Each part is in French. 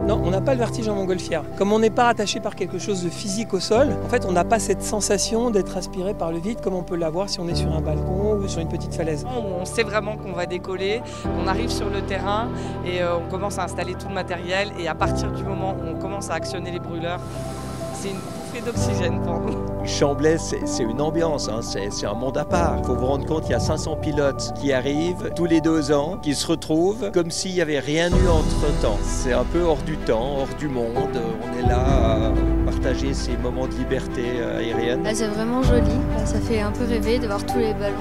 Non, on n'a pas le vertige en montgolfière. Comme on n'est pas attaché par quelque chose de physique au sol, en fait, on n'a pas cette sensation d'être aspiré par le vide comme on peut l'avoir si on est sur un balcon ou sur une petite falaise. On sait vraiment qu'on va décoller, qu'on arrive sur le terrain et on commence à installer tout le matériel. Et à partir du moment où on commence à actionner les brûleurs, c'est une bouffée d'oxygène pour nous. Chamblay, c'est une ambiance, hein. C'est un monde à part. Il faut vous rendre compte qu'il y a 500 pilotes qui arrivent tous les 2 ans, qui se retrouvent comme s'il n'y avait rien eu entre-temps. C'est un peu hors du temps, hors du monde. On est là à partager ces moments de liberté aérienne. C'est vraiment joli, ça fait un peu rêver de voir tous les ballons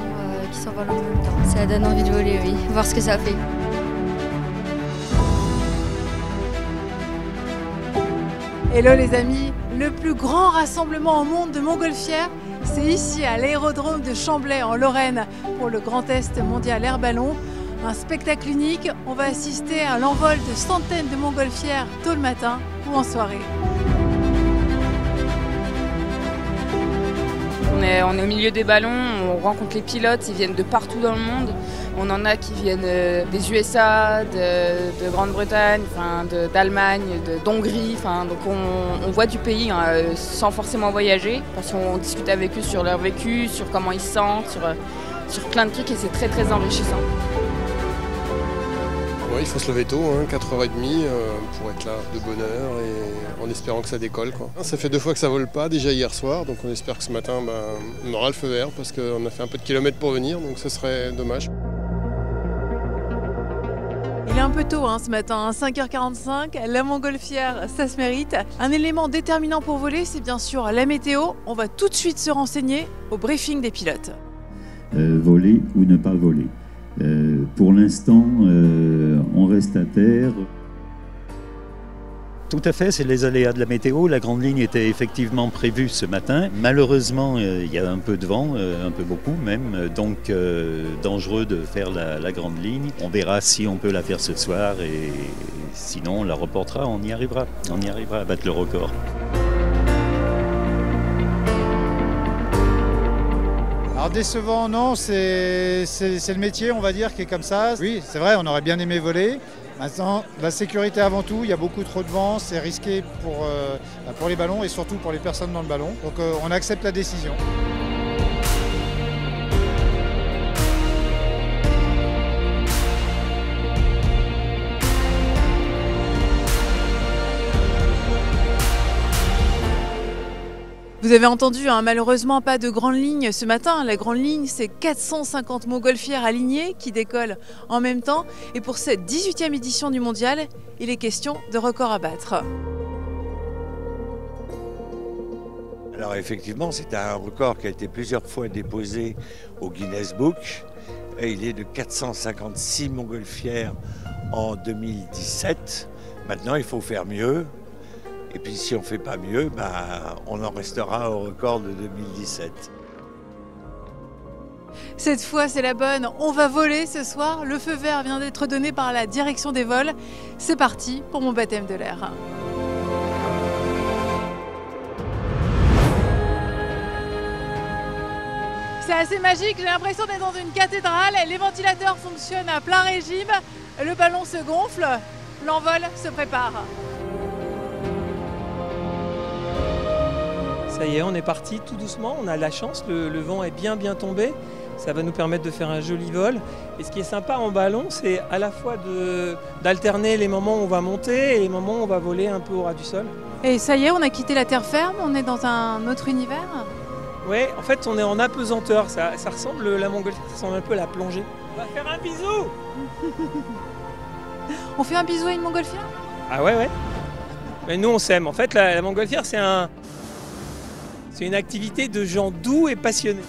qui s'envolent en même temps. Ça donne envie de voler, oui, voir ce que ça fait. Hello les amis, le plus grand rassemblement au monde de montgolfières, c'est ici à l'aérodrome de Chamblay en Lorraine pour le Grand Test mondial air ballon. Un spectacle unique, on va assister à l'envol de centaines de montgolfières tôt le matin ou en soirée. On est au milieu des ballons, on rencontre les pilotes, ils viennent de partout dans le monde. On en a qui viennent des USA, de Grande-Bretagne, d'Allemagne, d'Hongrie. Donc on voit du pays sans forcément voyager, parce qu'on discute avec eux sur leur vécu, sur comment ils se sentent, sur plein de trucs et c'est très très enrichissant. Ouais, il faut se lever tôt, 4h30 pour être là de bonne heure et en espérant que ça décolle, quoi. Ça fait 2 fois que ça vole pas, déjà hier soir, donc on espère que ce matin on aura le feu vert parce qu'on a fait un peu de kilomètres pour venir, donc ce serait dommage. Il est un peu tôt ce matin, 5h45, la montgolfière, ça se mérite. Un élément déterminant pour voler, c'est bien sûr la météo. On va tout de suite se renseigner au briefing des pilotes. Voler ou ne pas voler. Pour l'instant, on reste à terre. Tout à fait, c'est les aléas de la météo. La grande ligne était effectivement prévue ce matin. Malheureusement, il y a un peu de vent, un peu beaucoup même, donc dangereux de faire la grande ligne. On verra si on peut la faire ce soir et sinon on la reportera, on y arrivera à battre le record. Alors décevant, non, c'est le métier, on va dire, qui est comme ça. Oui, c'est vrai, on aurait bien aimé voler. Maintenant, la sécurité avant tout, il y a beaucoup trop de vent, c'est risqué pour les ballons et surtout pour les personnes dans le ballon. Donc on accepte la décision. Vous avez entendu, malheureusement pas de grande ligne ce matin. La grande ligne, c'est 450 montgolfières alignées qui décollent en même temps. Et pour cette 18e édition du mondial, il est question de record à battre. Alors effectivement, c'est un record qui a été plusieurs fois déposé au Guinness Book. Et il est de 456 montgolfières en 2017. Maintenant, il faut faire mieux. Et puis si on ne fait pas mieux, on en restera au record de 2017. Cette fois, c'est la bonne. On va voler ce soir. Le feu vert vient d'être donné par la direction des vols. C'est parti pour mon baptême de l'air. C'est assez magique. J'ai l'impression d'être dans une cathédrale. Les ventilateurs fonctionnent à plein régime. Le ballon se gonfle. L'envol se prépare. Ça y est, on est parti tout doucement, on a la chance, le vent est bien tombé, ça va nous permettre de faire un joli vol. Et ce qui est sympa en ballon, c'est à la fois d'alterner les moments où on va monter et les moments où on va voler un peu au ras du sol. Et ça y est, on a quitté la terre ferme, on est dans un autre univers. Oui, en fait on est en apesanteur, ça ressemble, la montgolfière, ça ressemble un peu à la plongée. On va faire un bisou. On fait un bisou à une montgolfière? Ah ouais. Mais nous on s'aime, en fait la montgolfière c'est une activité de gens doux et passionnés.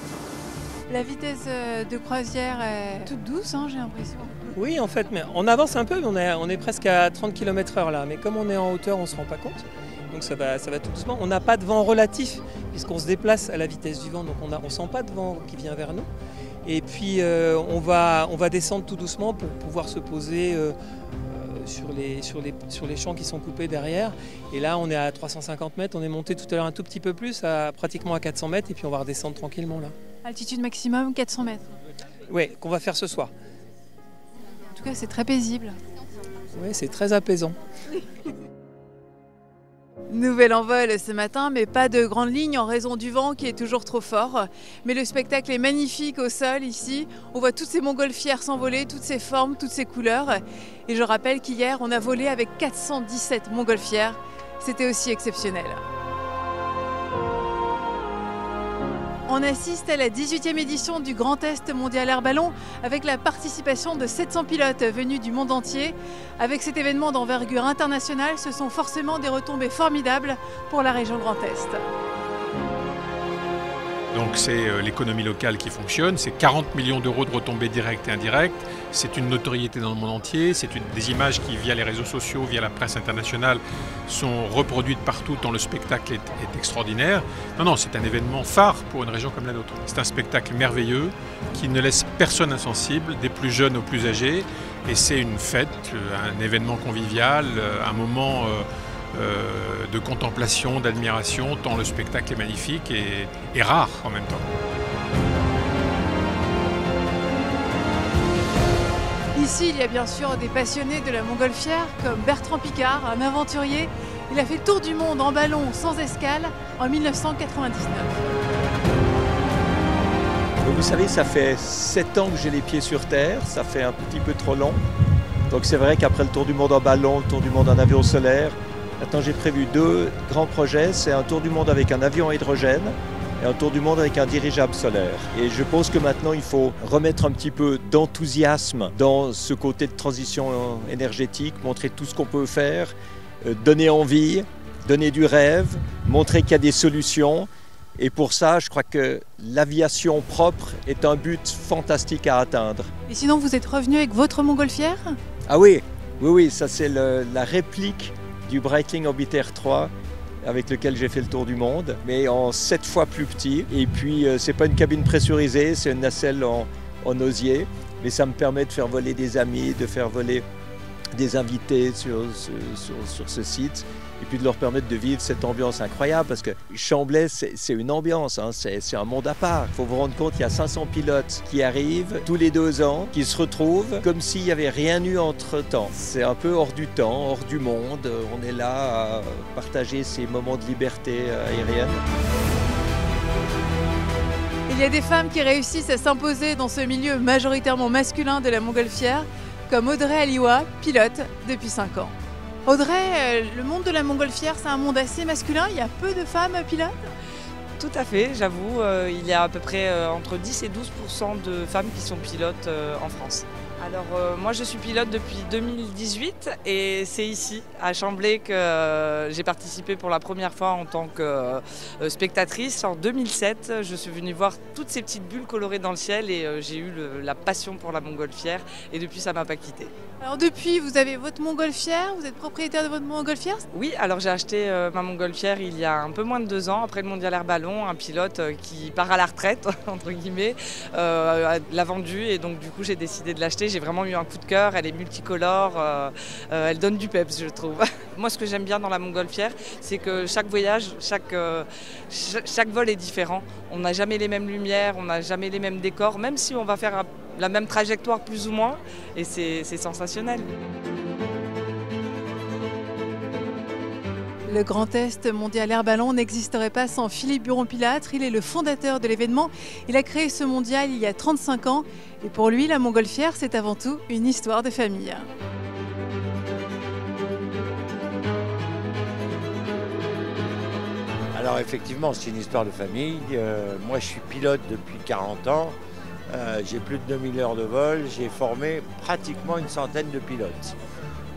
La vitesse de croisière est toute douce, j'ai l'impression. Oui, en fait, mais on avance un peu, mais on est presque à 30 km/h là. Mais comme on est en hauteur, on ne se rend pas compte. Donc ça va tout doucement. On n'a pas de vent relatif, puisqu'on se déplace à la vitesse du vent, donc on ne sent pas de vent qui vient vers nous. Et puis on va descendre tout doucement pour pouvoir se poser sur les champs qui sont coupés derrière. Et là, on est à 350 mètres. On est monté tout à l'heure un tout petit peu plus, pratiquement à 400 mètres. Et puis on va redescendre tranquillement là. Altitude maximum 400 mètres. Oui, qu'on va faire ce soir. En tout cas, c'est très paisible. Oui, c'est très apaisant. Nouvel envol ce matin, mais pas de grande ligne en raison du vent qui est toujours trop fort. Mais le spectacle est magnifique au sol ici. On voit toutes ces montgolfières s'envoler, toutes ces formes, toutes ces couleurs. Et je rappelle qu'hier, on a volé avec 417 montgolfières. C'était aussi exceptionnel. On assiste à la 18e édition du Grand Est Mondial Air Ballon avec la participation de 700 pilotes venus du monde entier. Avec cet événement d'envergure internationale, ce sont forcément des retombées formidables pour la région Grand Est. Donc c'est l'économie locale qui fonctionne, c'est 40 millions d'euros de retombées directes et indirectes, c'est une notoriété dans le monde entier, c'est des images qui, via les réseaux sociaux, via la presse internationale, sont reproduites partout tant le spectacle est extraordinaire. Non, c'est un événement phare pour une région comme la nôtre. C'est un spectacle merveilleux qui ne laisse personne insensible, des plus jeunes aux plus âgés, et c'est une fête, un événement convivial, un moment de contemplation, d'admiration, tant le spectacle est magnifique et rare en même temps. Ici, il y a bien sûr des passionnés de la montgolfière comme Bertrand Piccard, un aventurier. Il a fait le tour du monde en ballon sans escale en 1999. Vous savez, ça fait 7 ans que j'ai les pieds sur terre, ça fait un petit peu trop long. Donc c'est vrai qu'après le tour du monde en ballon, le tour du monde en avion solaire, maintenant j'ai prévu 2 grands projets, c'est un tour du monde avec un avion à hydrogène et un tour du monde avec un dirigeable solaire. Et je pense que maintenant il faut remettre un petit peu d'enthousiasme dans ce côté de transition énergétique, montrer tout ce qu'on peut faire, donner envie, donner du rêve, montrer qu'il y a des solutions. Et pour ça, je crois que l'aviation propre est un but fantastique à atteindre. Et sinon, vous êtes revenu avec votre montgolfière ? Ah oui, ça c'est la réplique du Breitling Orbiter 3 avec lequel j'ai fait le tour du monde, mais en 7 fois plus petit. Et puis, c'est pas une cabine pressurisée, c'est une nacelle en osier, mais ça me permet de faire voler des amis, de faire voler des invités sur ce site, et puis de leur permettre de vivre cette ambiance incroyable, parce que Chamblay, c'est une ambiance, hein, c'est un monde à part. Il faut vous rendre compte qu'il y a 500 pilotes qui arrivent tous les 2 ans, qui se retrouvent comme s'il n'y avait rien eu entre-temps. C'est un peu hors du temps, hors du monde. On est là à partager ces moments de liberté aérienne. Il y a des femmes qui réussissent à s'imposer dans ce milieu majoritairement masculin de la montgolfière, comme Audrey Aliwa, pilote depuis 5 ans. Audrey, le monde de la montgolfière, c'est un monde assez masculin, il y a peu de femmes pilotes ? Tout à fait, j'avoue, il y a à peu près entre 10 et 12% de femmes qui sont pilotes en France. Alors moi je suis pilote depuis 2018 et c'est ici à Chamblay que j'ai participé pour la première fois en tant que spectatrice. En 2007, je suis venue voir toutes ces petites bulles colorées dans le ciel et j'ai eu la passion pour la montgolfière et depuis ça ne m'a pas quittée. Alors depuis, vous avez votre montgolfière, vous êtes propriétaire de votre montgolfière ? Oui, alors j'ai acheté ma montgolfière il y a un peu moins de 2 ans, après le Mondial Air Ballon, un pilote qui part à la retraite, entre guillemets, l'a vendue et donc du coup j'ai décidé de l'acheter. J'ai vraiment eu un coup de cœur, elle est multicolore, elle donne du peps je trouve. Moi ce que j'aime bien dans la montgolfière, c'est que chaque voyage, chaque vol est différent. On n'a jamais les mêmes lumières, on n'a jamais les mêmes décors, même si on va faire la même trajectoire plus ou moins, et c'est sensationnel. Le Grand Est Mondial Air Ballon n'existerait pas sans Philippe Buron-Pilâtre. Il est le fondateur de l'événement. Il a créé ce mondial il y a 35 ans. Et pour lui, la montgolfière, c'est avant tout une histoire de famille. Alors effectivement, c'est une histoire de famille. Moi, je suis pilote depuis 40 ans. J'ai plus de 2000 heures de vol. J'ai formé pratiquement une centaine de pilotes.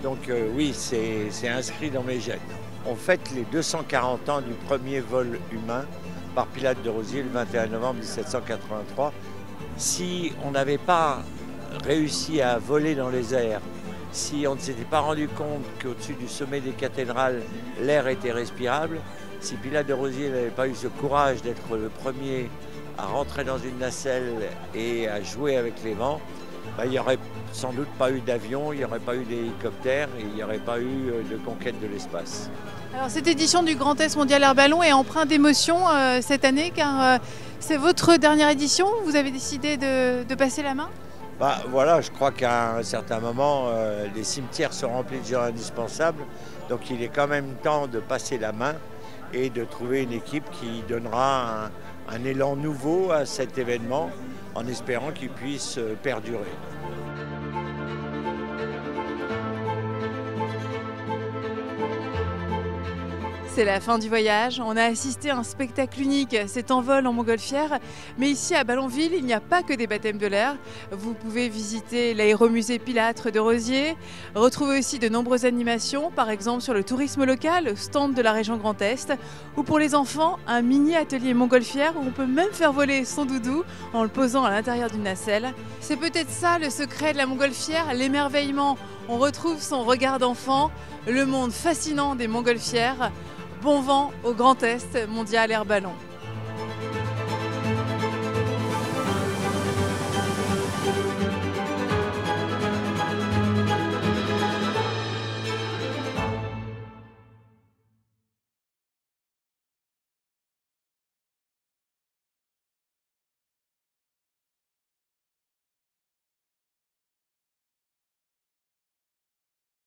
Donc oui, c'est inscrit dans mes gènes. On fête les 240 ans du premier vol humain par Pilate de Rosiers le 21 novembre 1783. Si on n'avait pas réussi à voler dans les airs, si on ne s'était pas rendu compte qu'au-dessus du sommet des cathédrales, l'air était respirable, si Pilate de Rosiers n'avait pas eu ce courage d'être le premier à rentrer dans une nacelle et à jouer avec les vents, il n'y aurait sans doute pas eu d'avion, il n'y aurait pas eu d'hélicoptère et il n'y aurait pas eu de conquête de l'espace. Alors cette édition du Grand Est Mondial Air Ballon est empreinte d'émotion cette année car c'est votre dernière édition. Vous avez décidé de passer la main ? Voilà, je crois qu'à un certain moment, les cimetières se remplissent de gens indispensables. Donc il est quand même temps de passer la main et de trouver une équipe qui donnera un élan nouveau à cet événement en espérant qu'il puisse perdurer. C'est la fin du voyage. On a assisté à un spectacle unique, cet envol en montgolfière. Mais ici à Ballonville, il n'y a pas que des baptêmes de l'air. Vous pouvez visiter l'aéromusée Pilâtre de Rosiers, retrouver aussi de nombreuses animations, par exemple sur le tourisme local, le stand de la région Grand Est, ou pour les enfants, un mini atelier montgolfière où on peut même faire voler son doudou en le posant à l'intérieur d'une nacelle. C'est peut-être ça le secret de la montgolfière, l'émerveillement. On retrouve son regard d'enfant, le monde fascinant des montgolfières. Bon vent au Grand Est Mondial Air Ballon.